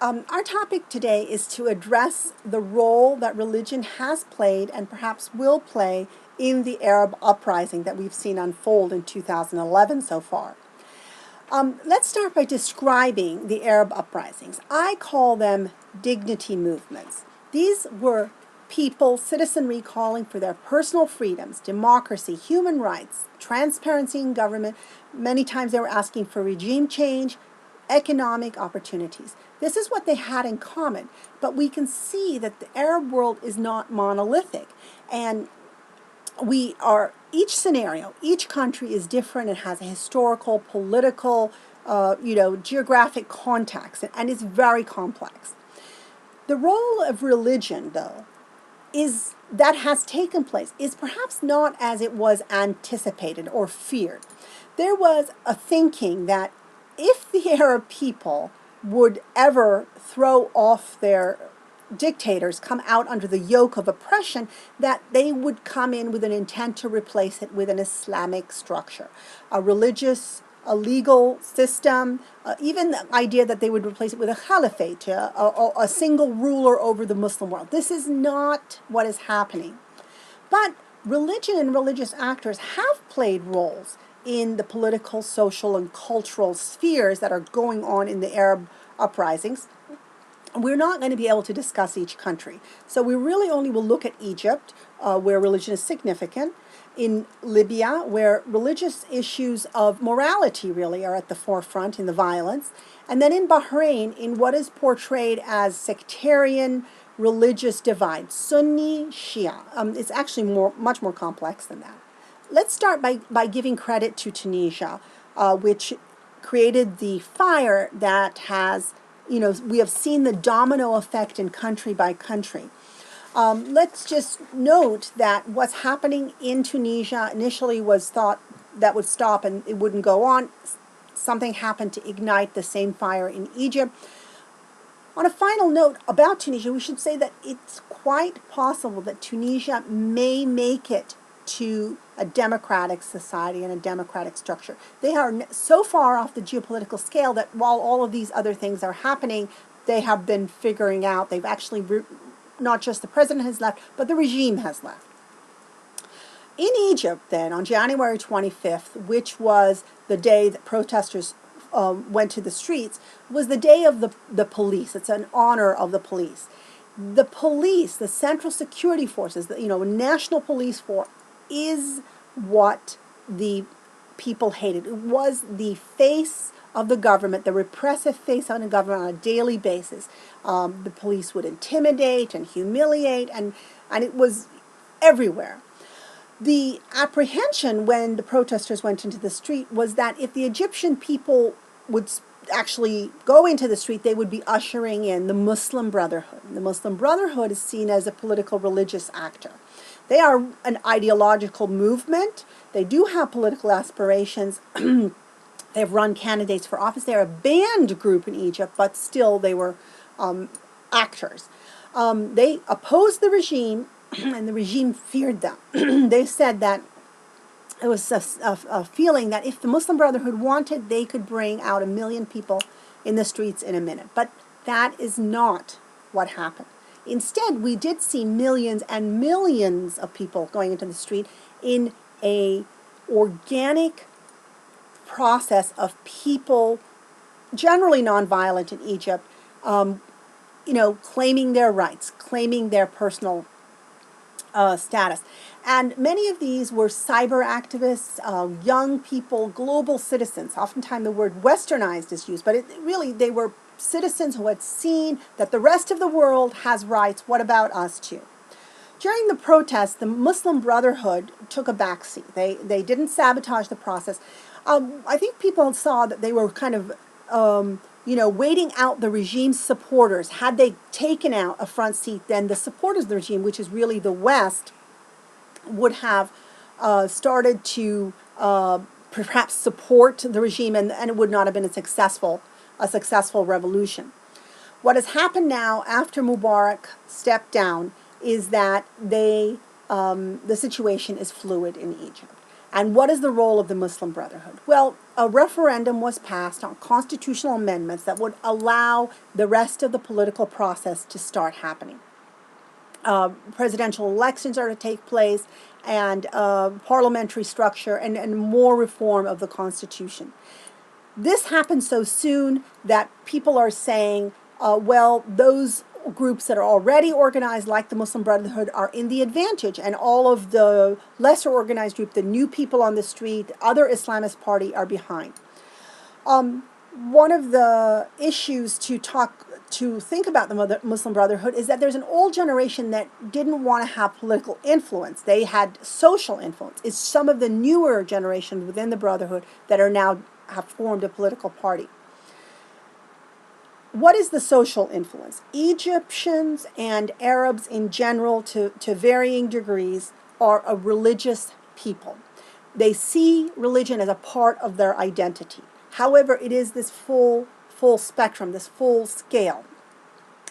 Our topic today is to address the role that religion has played and perhaps will play in the Arab uprising that we've seen unfold in 2011 so far. Let's start by describing the Arab uprisings. I call them dignity movements. These were people, citizenry calling for their personal freedoms, democracy, human rights, transparency in government. Many times they were asking for regime change, economic opportunities. This is what they had in common, but we can see that the Arab world is not monolithic, and each scenario, each country is different and has a historical, political, geographic context, and it's very complex. The role of religion, though, is that has taken place is perhaps not as it was anticipated or feared. There was a thinking that if the Arab people would ever throw off their dictators, come out under the yoke of oppression, that they would come in with an intent to replace it with an Islamic structure, a religious, a legal system, even the idea that they would replace it with a caliphate, a single ruler over the Muslim world. This is not what is happening. But religion and religious actors have played roles in the political, social, and cultural spheres that are going on in the Arab uprisings. We're not going to be able to discuss each country. So we really only will look at Egypt, where religion is significant, in Libya, where religious issues of morality really are at the forefront in the violence, and then in Bahrain, in what is portrayed as sectarian religious divide, Sunni, Shia. It's actually much more complex than that. Let's start by giving credit to Tunisia, which created the fire that has, we have seen the domino effect in country by country. Let's just note that what's happening in Tunisia initially was thought that would stop and it wouldn't go on. Something happened to ignite the same fire in Egypt. On a final note about Tunisia, we should say that it's quite possible that Tunisia may make it to a democratic society and a democratic structure. They are so far off the geopolitical scale that while all of these other things are happening, they have been figuring out, they've actually, not just the president has left, but the regime has left. In Egypt, then, on January 25th, which was the day that protesters went to the streets, was the day of the police. It's an honor of the police. The police, the Central Security Forces, National Police Force, is what the people hated. It was the face of the government, the repressive face of the government on a daily basis. The police would intimidate and humiliate, and it was everywhere. The apprehension when the protesters went into the street was that if the Egyptian people would actually go into the street, they would be ushering in the Muslim Brotherhood. The Muslim Brotherhood is seen as a political religious actor. They are an ideological movement. They do have political aspirations. They have run candidates for office. They're a banned group in Egypt, but still they were actors. They opposed the regime, and the regime feared them. They said that it was a feeling that if the Muslim Brotherhood wanted, they could bring out 1 million people in the streets in a minute. But that is not what happened. Instead, we did see millions and millions of people going into the street in a organic process of people, generally nonviolent in Egypt, claiming their rights, claiming their personal status. And many of these were cyber activists, young people, global citizens. Oftentimes the word westernized is used, but they were citizens who had seen that the rest of the world has rights. What about us too? During the protests, the Muslim Brotherhood took a backseat. They didn't sabotage the process. I think people saw that they were kind of, waiting out the regime's supporters. Had they taken out a front seat, then the supporters of the regime, which is really the West, would have started to perhaps support the regime, and it would not have been a successful revolution. What has happened now after Mubarak stepped down is that the situation is fluid in Egypt. And what is the role of the Muslim Brotherhood? Well, a referendum was passed on constitutional amendments that would allow the rest of the political process to start happening. Presidential elections are to take place, and parliamentary structure, and more reform of the Constitution. This happened so soon that people are saying, well, those groups that are already organized, like the Muslim Brotherhood, are in the advantage, and all of the lesser organized group, the new people on the street, other Islamist party, are behind. One of the issues to think about the Muslim Brotherhood is that there's an old generation that didn't want to have political influence. They had social influence. It's some of the newer generations within the Brotherhood that are now have formed a political party. What is the social influence? Egyptians and Arabs in general, to varying degrees, are a religious people. They see religion as a part of their identity. However, it is this full spectrum, this full scale.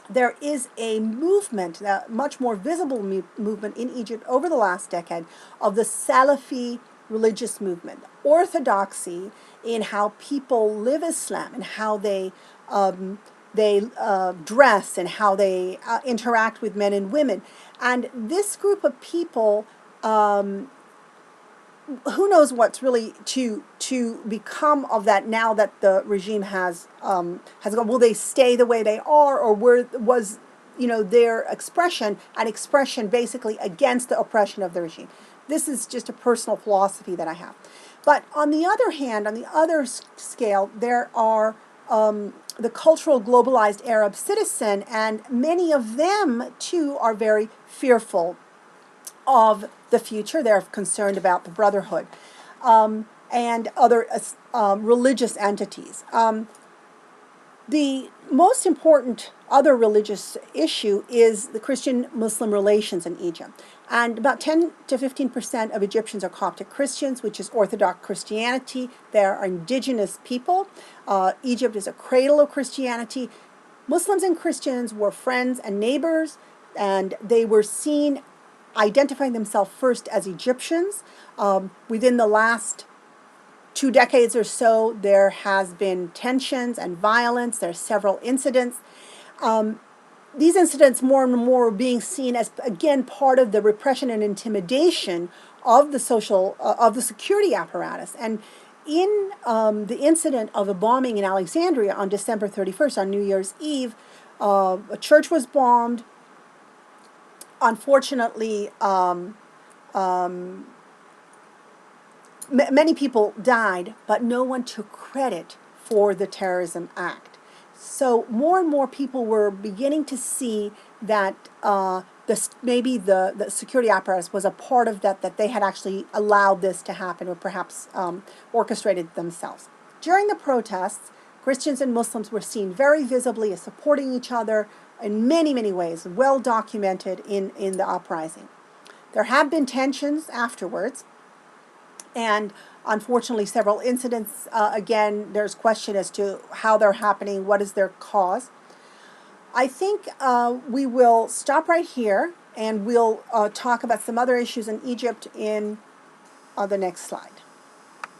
There is a movement, a much more visible movement in Egypt over the last decade, of the Salafi religious movement, orthodoxy in how people live Islam and how they dress and how they interact with men and women. And this group of people, who knows what's really to become of that now that the regime has gone? Will they stay the way they are, or was their expression an expression basically against the oppression of the regime? This is just a personal philosophy that I have. But on the other hand, on the other scale, there are the cultural globalized Arab citizen, and many of them too are very fearful of the future. They're concerned about the Brotherhood and other religious entities. The most important other religious issue is the Christian-Muslim relations in Egypt. And about 10 to 15% of Egyptians are Coptic Christians, which is Orthodox Christianity. They are indigenous people. Egypt is a cradle of Christianity. Muslims and Christians were friends and neighbors, and they were seen identifying themselves first as Egyptians. Within the last 2 decades or so, there has been tensions and violence. There are several incidents. These incidents more and more are being seen as, again, part of the repression and intimidation of the security apparatus. And in the incident of a bombing in Alexandria on December 31st, on New Year's Eve, a church was bombed. Unfortunately, many people died, but no one took credit for the terrorism act. So more and more people were beginning to see that maybe the security apparatus was a part of that they had actually allowed this to happen, or perhaps orchestrated themselves. During the protests, Christians and Muslims were seen very visibly as supporting each other in many, many ways, well documented in the uprising. There have been tensions afterwards, and unfortunately several incidents. Again, there's question as to how they're happening, what is their cause. I think we will stop right here, and we'll talk about some other issues in Egypt in the next slide.